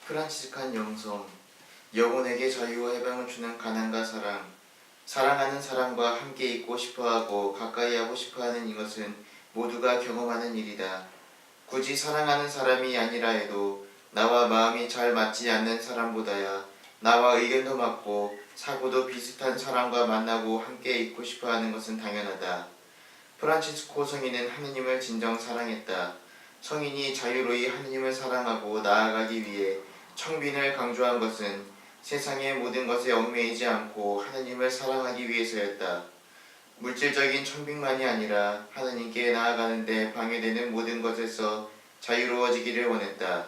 프란치스칸 영성, 영혼에게 자유와 해방을 주는 가난과 사랑, 사랑하는 사람과 함께 있고 싶어하고 가까이 하고 싶어하는 이것은 모두가 경험하는 일이다. 굳이 사랑하는 사람이 아니라 해도 나와 마음이 잘 맞지 않는 사람보다야 나와 의견도 맞고 사고도 비슷한 사람과 만나고 함께 있고 싶어하는 것은 당연하다. 프란치스코 성인은 하느님을 진정 사랑했다. 성인이 자유로이 하느님을 사랑하고 나아가기 위해 청빈을 강조한 것은 세상의 모든 것에 얽매이지 않고 하느님을 사랑하기 위해서였다. 물질적인 청빈만이 아니라 하느님께 나아가는 데 방해되는 모든 것에서 자유로워지기를 원했다.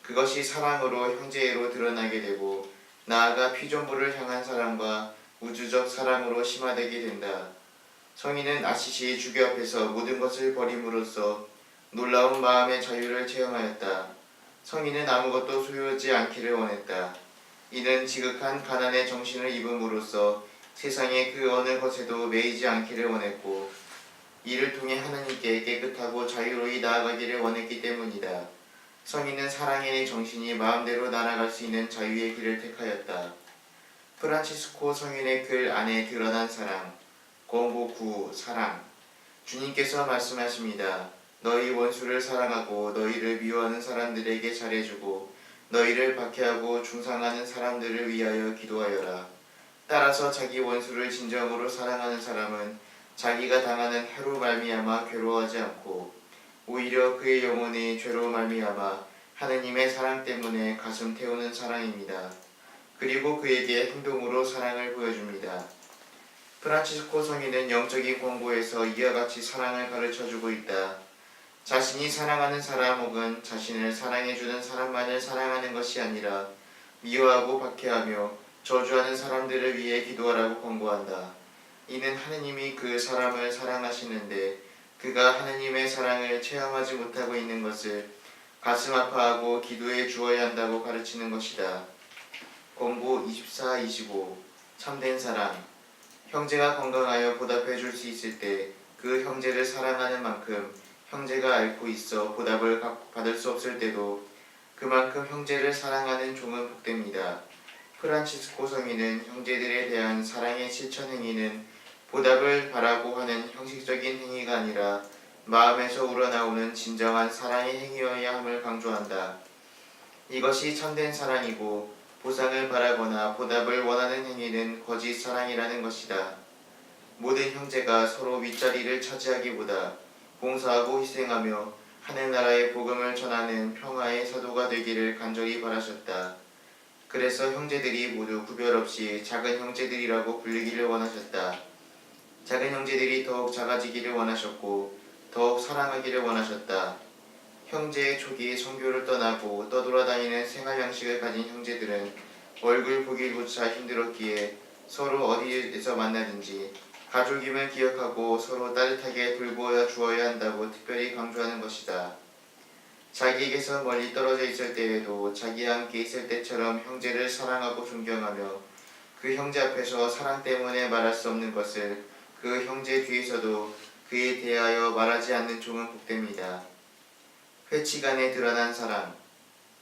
그것이 사랑으로 형제애로 드러나게 되고 나아가 피조물을 향한 사랑과 우주적 사랑으로 심화되게 된다. 성인은 아시시 주교 앞에서 모든 것을 버림으로써 놀라운 마음의 자유를 체험하였다. 성인은 아무것도 소유하지 않기를 원했다. 이는 지극한 가난의 정신을 입음으로써 세상의 그 어느 것에도 매이지 않기를 원했고 이를 통해 하나님께 깨끗하고 자유로이 나아가기를 원했기 때문이다. 성인은 사랑의 정신이 마음대로 날아갈 수 있는 자유의 길을 택하였다. 프란치스코 성인의 글 안에 드러난 사랑, 권고 9. 사랑. 주님께서 말씀하십니다. 너희 원수를 사랑하고 너희를 미워하는 사람들에게 잘해주고 너희를 박해하고 중상하는 사람들을 위하여 기도하여라. 따라서 자기 원수를 진정으로 사랑하는 사람은 자기가 당하는 해로 말미암아 괴로워하지 않고 오히려 그의 영혼이 죄로 말미암아 하느님의 사랑 때문에 가슴 태우는 사랑입니다. 그리고 그에게 행동으로 사랑을 보여줍니다. 프란치스코 성인은 영적인 권고에서 이와 같이 사랑을 가르쳐주고 있다. 자신이 사랑하는 사람 혹은 자신을 사랑해주는 사람만을 사랑하는 것이 아니라 미워하고 박해하며 저주하는 사람들을 위해 기도하라고 권고한다. 이는 하느님이 그 사람을 사랑하시는데 그가 하느님의 사랑을 체험하지 못하고 있는 것을 가슴 아파하고 기도해 주어야 한다고 가르치는 것이다. 권고 24-25 참된 사랑. 형제가 건강하여 보답해 줄 수 있을 때 그 형제를 사랑하는 만큼 형제가 앓고 있어 보답을 받을 수 없을 때도 그만큼 형제를 사랑하는 종은 복됩니다. 프란치스코 성인은 형제들에 대한 사랑의 실천 행위는 보답을 바라고 하는 형식적인 행위가 아니라 마음에서 우러나오는 진정한 사랑의 행위여야 함을 강조한다. 이것이 참된 사랑이고 보상을 바라거나 보답을 원하는 행위는 거짓 사랑이라는 것이다. 모든 형제가 서로 윗자리를 차지하기보다 봉사하고 희생하며 하늘나라의 복음을 전하는 평화의 사도가 되기를 간절히 바라셨다. 그래서 형제들이 모두 구별 없이 작은 형제들이라고 불리기를 원하셨다. 작은 형제들이 더욱 작아지기를 원하셨고 더욱 사랑하기를 원하셨다. 형제의 초기 선교를 떠나고 떠돌아다니는 생활 양식을 가진 형제들은 얼굴 보기조차 힘들었기에 서로 어디에서 만나든지 가족임을 기억하고 서로 따뜻하게 돌보아 주어야 한다고 특별히 강조하는 것이다. 자기에게서 멀리 떨어져 있을 때에도 자기와 함께 있을 때처럼 형제를 사랑하고 존경하며 그 형제 앞에서 사랑 때문에 말할 수 없는 것을 그 형제 뒤에서도 그에 대하여 말하지 않는 종은 복됩니다. 회칙 안에 드러난 사랑.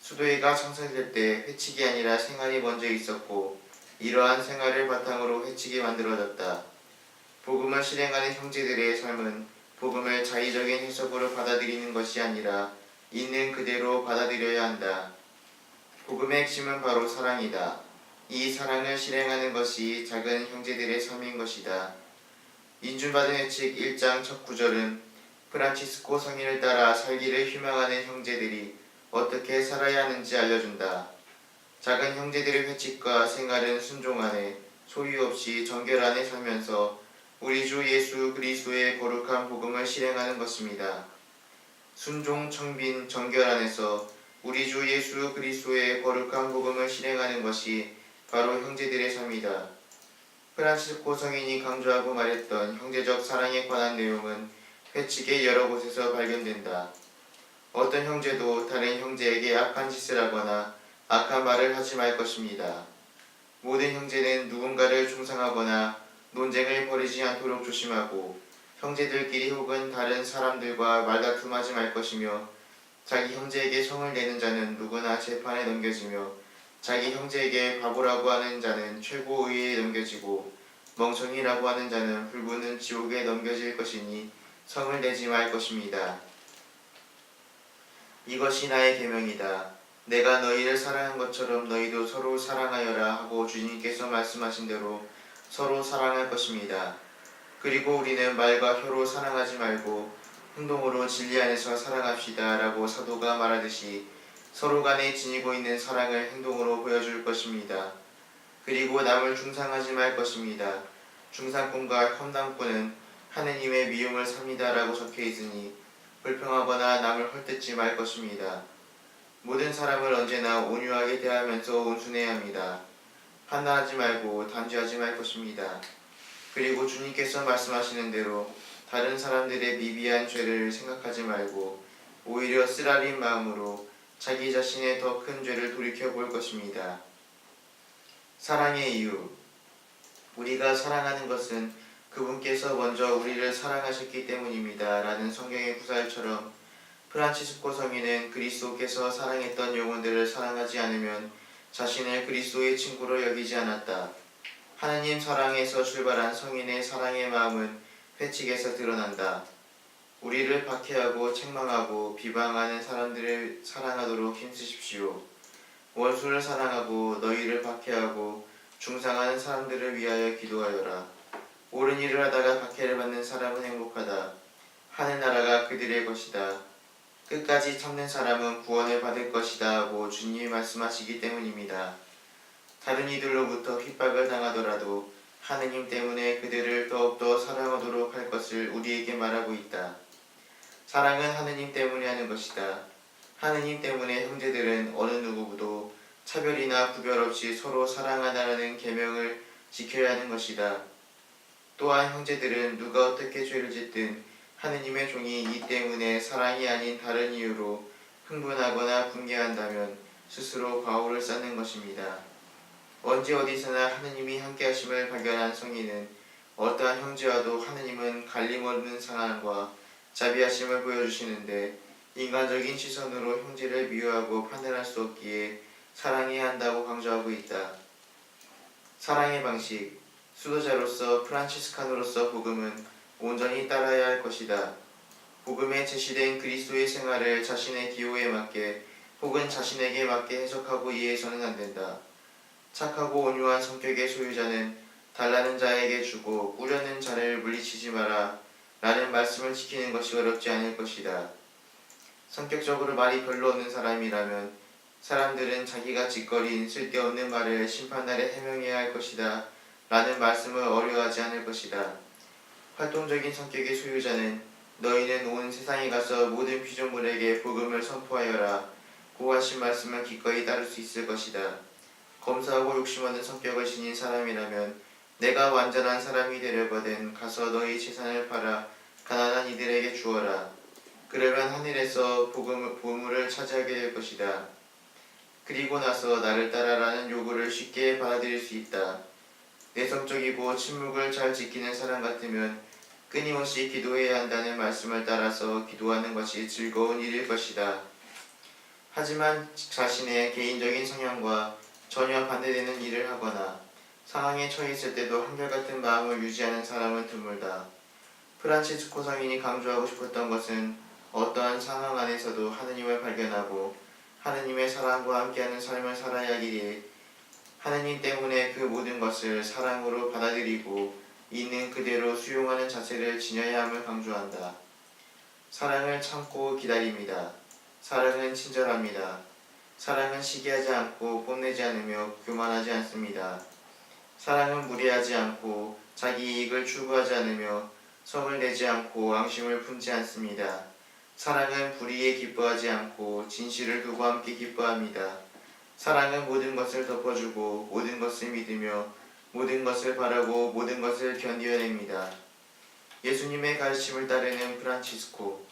수도회가 창설될 때 회칙이 아니라 생활이 먼저 있었고 이러한 생활을 바탕으로 회칙이 만들어졌다. 복음을 실행하는 형제들의 삶은 복음을 자의적인 해석으로 받아들이는 것이 아니라 있는 그대로 받아들여야 한다. 복음의 핵심은 바로 사랑이다. 이 사랑을 실행하는 것이 작은 형제들의 삶인 것이다. 인준받은 회칙 1장 첫 구절은 프란치스코 성인을 따라 살기를 희망하는 형제들이 어떻게 살아야 하는지 알려준다. 작은 형제들의 회칙과 생활은 순종 안에 소유 없이 정결 안에 살면서 우리 주 예수 그리스도의 거룩한 복음을 실행하는 것입니다. 순종, 청빈, 정결 안에서 우리 주 예수 그리스도의 거룩한 복음을 실행하는 것이 바로 형제들의 삶이다. 프란치스코 성인이 강조하고 말했던 형제적 사랑에 관한 내용은 회칙의 여러 곳에서 발견된다. 어떤 형제도 다른 형제에게 악한 짓을 하거나 악한 말을 하지 말 것입니다. 모든 형제는 누군가를 중상하거나 논쟁을 벌이지 않도록 조심하고 형제들끼리 혹은 다른 사람들과 말다툼하지 말 것이며 자기 형제에게 성을 내는 자는 누구나 재판에 넘겨지며 자기 형제에게 바보라고 하는 자는 최고의회에 넘겨지고 멍청이라고 하는 자는 불붙는 지옥에 넘겨질 것이니 성을 내지 말 것입니다. 이것이 나의 계명이다. 내가 너희를 사랑한 것처럼 너희도 서로 사랑하여라 하고 주님께서 말씀하신 대로 서로 사랑할 것입니다. 그리고 우리는 말과 혀로 사랑하지 말고 행동으로 진리 안에서 사랑합시다 라고 사도가 말하듯이 서로 간에 지니고 있는 사랑을 행동으로 보여줄 것입니다. 그리고 남을 중상하지 말 것입니다. 중상꾼과 험담꾼은 하느님의 미움을 삽니다 라고 적혀 있으니 불평하거나 남을 헐뜯지 말 것입니다. 모든 사람을 언제나 온유하게 대하면서 온순해야 합니다. 판단하지 말고 단죄하지 말 것입니다. 그리고 주님께서 말씀하시는 대로 다른 사람들의 미비한 죄를 생각하지 말고 오히려 쓰라린 마음으로 자기 자신의 더 큰 죄를 돌이켜 볼 것입니다. 사랑의 이유. 우리가 사랑하는 것은 그분께서 먼저 우리를 사랑하셨기 때문입니다. 라는 성경의 구절처럼 프란치스코 성인은 그리스도께서 사랑했던 영혼들을 사랑하지 않으면 자신을 그리스도의 친구로 여기지 않았다. 하느님 사랑에서 출발한 성인의 사랑의 마음은 회칙에서 드러난다. 우리를 박해하고 책망하고 비방하는 사람들을 사랑하도록 힘쓰십시오. 원수를 사랑하고 너희를 박해하고 중상하는 사람들을 위하여 기도하여라. 옳은 일을 하다가 박해를 받는 사람은 행복하다. 하늘나라가 그들의 것이다. 끝까지 참는 사람은 구원을 받을 것이다 하고 주님이 말씀하시기 때문입니다. 다른 이들로부터 핍박을 당하더라도 하느님 때문에 그들을 더욱더 사랑하도록 할 것을 우리에게 말하고 있다. 사랑은 하느님 때문에 하는 것이다. 하느님 때문에 형제들은 어느 누구도 차별이나 구별 없이 서로 사랑하라는 계명을 지켜야 하는 것이다. 또한 형제들은 누가 어떻게 죄를 짓든 하느님의 종이 이 때문에 사랑이 아닌 다른 이유로 흥분하거나 분개한다면 스스로 과오를 쌓는 것입니다. 언제 어디서나 하느님이 함께하심을 발견한 성인은 어떠한 형제와도 하느님은 갈림없는 사랑과 자비하심을 보여주시는데 인간적인 시선으로 형제를 미워하고 판단할 수 없기에 사랑해야 한다고 강조하고 있다. 사랑의 방식. 수도자로서 프란치스칸으로서 복음은 온전히 따라야 할 것이다. 복음에 제시된 그리스도의 생활을 자신의 기호에 맞게 혹은 자신에게 맞게 해석하고 이해해서는 안 된다. 착하고 온유한 성격의 소유자는 달라는 자에게 주고 꾸려는 자를 물리치지 마라 라는 말씀을 지키는 것이 어렵지 않을 것이다. 성격적으로 말이 별로 없는 사람이라면 사람들은 자기가 짓거린 쓸데없는 말을 심판날에 해명해야 할 것이다 라는 말씀을 어려워하지 않을 것이다. 활동적인 성격의 소유자는 너희는 온 세상에 가서 모든 피조물에게 복음을 선포하여라 고 하신 말씀을 기꺼이 따를 수 있을 것이다. 검소하고 욕심 없는 성격을 지닌 사람이라면 내가 완전한 사람이 되려거든 가서 너희 재산을 팔아 가난한 이들에게 주어라. 그러면 하늘에서 보물을 차지하게 될 것이다. 그리고 나서 나를 따라라는 요구를 쉽게 받아들일 수 있다. 내성적이고 침묵을 잘 지키는 사람 같으면 끊임없이 기도해야 한다는 말씀을 따라서 기도하는 것이 즐거운 일일 것이다. 하지만 자신의 개인적인 성향과 전혀 반대되는 일을 하거나 상황에 처해 있을 때도 한결같은 마음을 유지하는 사람은 드물다. 프란치스코 성인이 강조하고 싶었던 것은 어떠한 상황 안에서도 하느님을 발견하고 하느님의 사랑과 함께하는 삶을 살아야 하기에 하느님 때문에 그 모든 것을 사랑으로 받아들이고 있는 그대로 수용하는 자세를 지녀야 함을 강조한다. 사랑을 참고 기다립니다. 사랑은 친절합니다. 사랑은 시기하지 않고 뽐내지 않으며 교만하지 않습니다. 사랑은 무례하지 않고 자기 이익을 추구하지 않으며 성을 내지 않고 앙심을 품지 않습니다. 사랑은 불의에 기뻐하지 않고 진실을 두고 함께 기뻐합니다. 사랑은 모든 것을 덮어주고 모든 것을 믿으며 모든 것을 바라고 모든 것을 견디어냅니다. 예수님의 가르침을 따르는 프란치스코.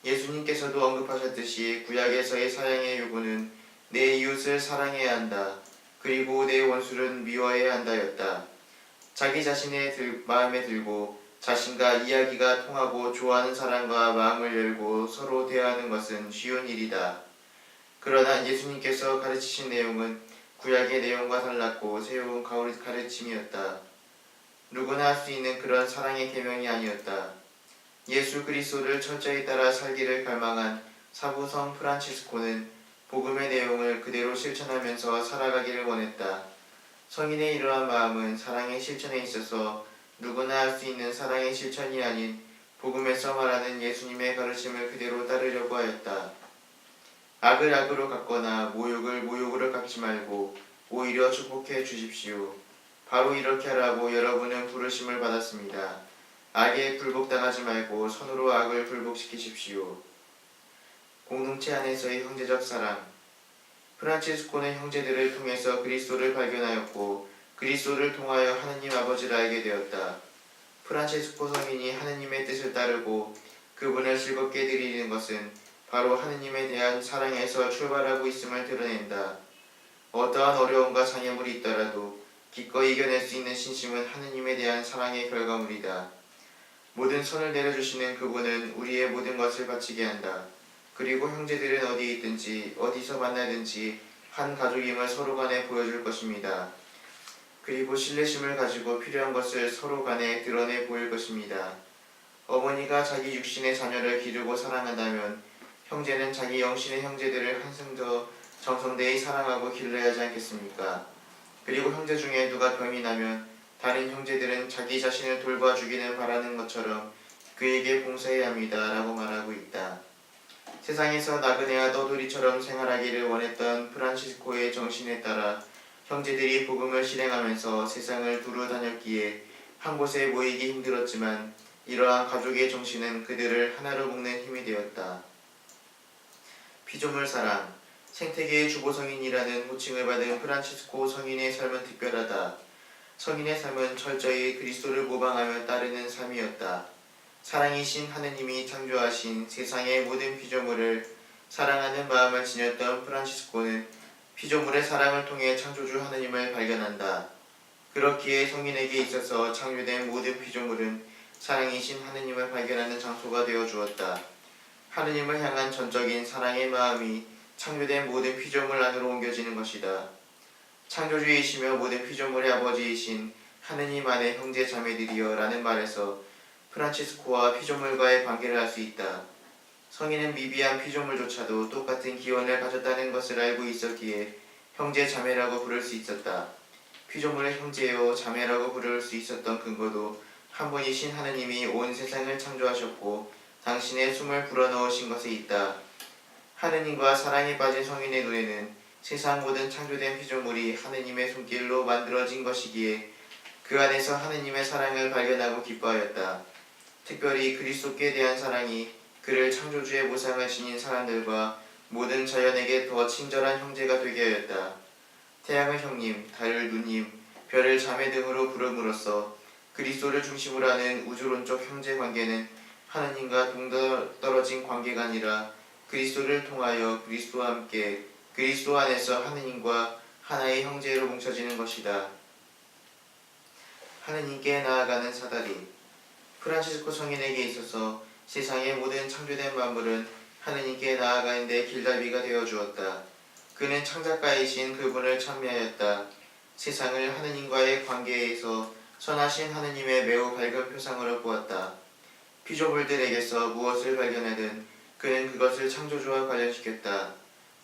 예수님께서도 언급하셨듯이 구약에서의 사랑의 요구는 내 이웃을 사랑해야 한다. 그리고 내 원수를 미워해야 한다였다. 자기 자신의 마음에 들고 자신과 이야기가 통하고 좋아하는 사람과 마음을 열고 서로 대화하는 것은 쉬운 일이다. 그러나 예수님께서 가르치신 내용은 구약의 내용과 달랐고 새로운 가르침이었다. 누구나 할 수 있는 그런 사랑의 계명이 아니었다. 예수 그리스도를 철저히 따라 살기를 갈망한 사부성 프란치스코는 복음의 내용을 그대로 실천하면서 살아가기를 원했다. 성인의 이러한 마음은 사랑의 실천에 있어서 누구나 할 수 있는 사랑의 실천이 아닌 복음에서 말하는 예수님의 가르침을 그대로 따르려고 하였다. 악을 악으로 갚거나 모욕을 모욕으로 갚지 말고 오히려 축복해 주십시오. 바로 이렇게 하라고 여러분은 부르심을 받았습니다. 악에 굴복당하지 말고 선으로 악을 굴복시키십시오. 공동체 안에서의 형제적 사랑. 프란치스코는 형제들을 통해서 그리스도를 발견하였고 그리스도를 통하여 하느님 아버지를 알게 되었다. 프란치스코 성인이 하느님의 뜻을 따르고 그분을 즐겁게 드리는 것은 바로 하느님에 대한 사랑에서 출발하고 있음을 드러낸다. 어떠한 어려움과 장애물이 있더라도 기꺼이 이겨낼 수 있는 신심은 하느님에 대한 사랑의 결과물이다. 모든 선을 내려주시는 그분은 우리의 모든 것을 바치게 한다. 그리고 형제들은 어디에 있든지 어디서 만나든지 한 가족임을 서로 간에 보여줄 것입니다. 그리고 신뢰심을 가지고 필요한 것을 서로 간에 드러내 보일 것입니다. 어머니가 자기 육신의 자녀를 기르고 사랑한다면 형제는 자기 영신의 형제들을 한층 더 정성되이 사랑하고 길러야 하지 않겠습니까? 그리고 형제 중에 누가 병이 나면 다른 형제들은 자기 자신을 돌봐주기를 바라는 것처럼 그에게 봉사해야 합니다. 라고 말하고 있다. 세상에서 나그네와 떠돌이처럼 생활하기를 원했던 프란치스코의 정신에 따라 형제들이 복음을 실행하면서 세상을 두루 다녔기에 한 곳에 모이기 힘들었지만 이러한 가족의 정신은 그들을 하나로 묶는 힘이 되었다. 피조물 사랑. 생태계의 주보성인이라는 호칭을 받은 프란치스코 성인의 삶은 특별하다. 성인의 삶은 철저히 그리스도를 모방하며 따르는 삶이었다. 사랑이신 하느님이 창조하신 세상의 모든 피조물을 사랑하는 마음을 지녔던 프란치스코는 피조물의 사랑을 통해 창조주 하느님을 발견한다. 그렇기에 성인에게 있어서 창조된 모든 피조물은 사랑이신 하느님을 발견하는 장소가 되어 주었다. 하느님을 향한 전적인 사랑의 마음이 창조된 모든 피조물 안으로 옮겨지는 것이다. 창조주이시며 모든 피조물의 아버지이신 하느님 안의 형제 자매들이여 라는 말에서 프란치스코와 피조물과의 관계를 알 수 있다. 성인은 미비한 피조물조차도 똑같은 기원을 가졌다는 것을 알고 있었기에 형제 자매라고 부를 수 있었다. 피조물의 형제요 자매라고 부를 수 있었던 근거도 한 분이신 하느님이 온 세상을 창조하셨고 당신의 숨을 불어넣으신 것에 있다. 하느님과 사랑에 빠진 성인의 눈에는 세상 모든 창조된 피조물이 하느님의 손길로 만들어진 것이기에 그 안에서 하느님의 사랑을 발견하고 기뻐하였다. 특별히 그리스도께 대한 사랑이 그를 창조주의 모상을 지닌 사람들과 모든 자연에게 더 친절한 형제가 되게 하였다. 태양을 형님, 달을 누님, 별을 자매 등으로 부름으로써 그리스도를 중심으로 하는 우주론적 형제 관계는 하느님과 동떨어진 관계가 아니라 그리스도를 통하여 그리스도와 함께 그리스도 안에서 하느님과 하나의 형제로 뭉쳐지는 것이다. 하느님께 나아가는 사다리. 프란치스코 성인에게 있어서 세상의 모든 창조된 만물은 하느님께 나아가는 데 길잡이가 되어 주었다. 그는 창작가이신 그분을 찬미하였다. 세상을 하느님과의 관계에서 선하신 하느님의 매우 밝은 표상으로 보았다. 피조물들에게서 무엇을 발견하든 그는 그것을 창조주와 관련시켰다.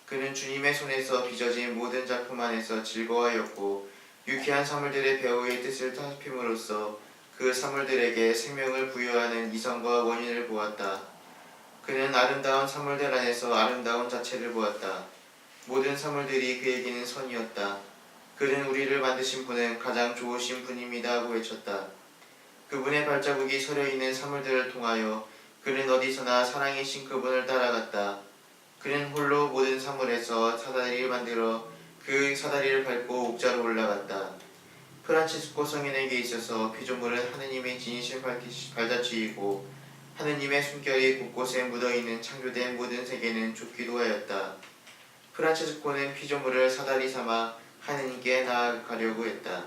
그는 주님의 손에서 빚어진 모든 작품 안에서 즐거워하였고 유쾌한 사물들의 배후의 뜻을 살핌으로써 그 사물들에게 생명을 부여하는 이성과 원인을 보았다. 그는 아름다운 사물들 안에서 아름다운 자체를 보았다. 모든 사물들이 그에게는 선이었다. 그는 우리를 만드신 분은 가장 좋으신 분입니다 하고 외쳤다. 그분의 발자국이 서려있는 사물들을 통하여 그는 어디서나 사랑이신 그분을 따라갔다. 그는 홀로 모든 사물에서 사다리를 만들어 그 사다리를 밟고 옥자로 올라갔다. 프란치스코 성인에게 있어서 피조물은 하느님의 진심 발자취이고 하느님의 숨결이 곳곳에 묻어있는 창조된 모든 세계는 좁기도 하였다. 프란치스코는 피조물을 사다리 삼아 하느님께 나아가려고 했다.